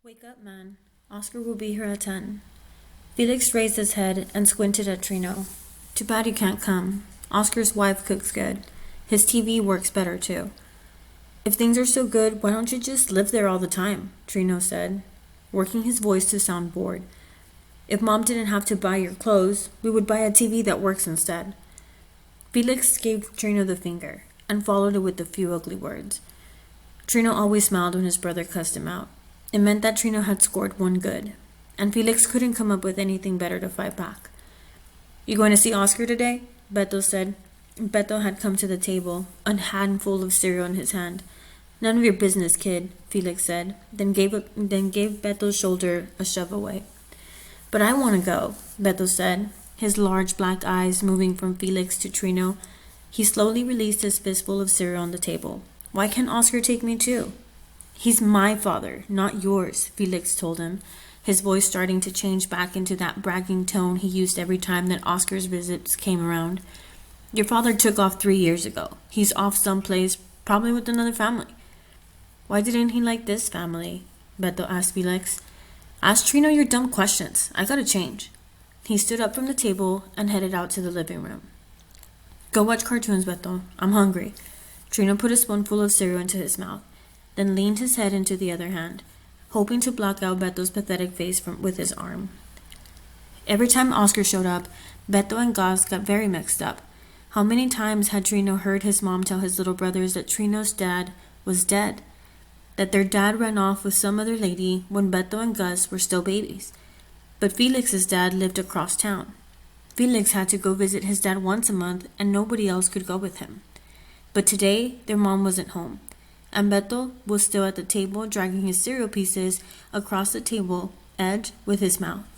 Wake up, man. Oscar will be here at 10. Felix raised his head and squinted at Trino. Too bad you can't come. Oscar's wife cooks good. His TV works better, too. If things are so good, why don't you just live there all the time? Trino said, working his voice to sound bored. If Mom didn't have to buy your clothes, we would buy a TV that works instead. Felix gave Trino the finger and followed it with a few ugly words. Trino always smiled when his brother cussed him out. It meant that Trino had scored one good, and Felix couldn't come up with anything better to fight back. You going to see Oscar today? Beto said. Beto had come to the table, a handful of cereal in his hand. None of your business, kid, Felix said, then gave Beto's shoulder a shove away. But I want to go, Beto said, his large black eyes moving from Felix to Trino. He slowly released his fistful of cereal on the table. Why can't Oscar take me too? He's my father, not yours, Felix told him, his voice starting to change back into that bragging tone he used every time that Oscar's visits came around. Your father took off 3 years ago. He's off someplace, probably with another family. Why didn't he like this family? Beto asked Felix. Ask Trino your dumb questions. I gotta change. He stood up from the table and headed out to the living room. Go watch cartoons, Beto. I'm hungry. Trino put a spoonful of cereal into his mouth, then leaned his head into the other hand, hoping to block out Beto's pathetic face with his arm. Every time Oscar showed up, Beto and Gaz got very mixed up. How many times had Trino heard his mom tell his little brothers that Trino's dad was dead, that their dad ran off with some other lady when Beto and Gus were still babies. But Felix's dad lived across town. Felix had to go visit his dad once a month, and nobody else could go with him. But today, their mom wasn't home, and Beto was still at the table dragging his cereal pieces across the table edge with his mouth.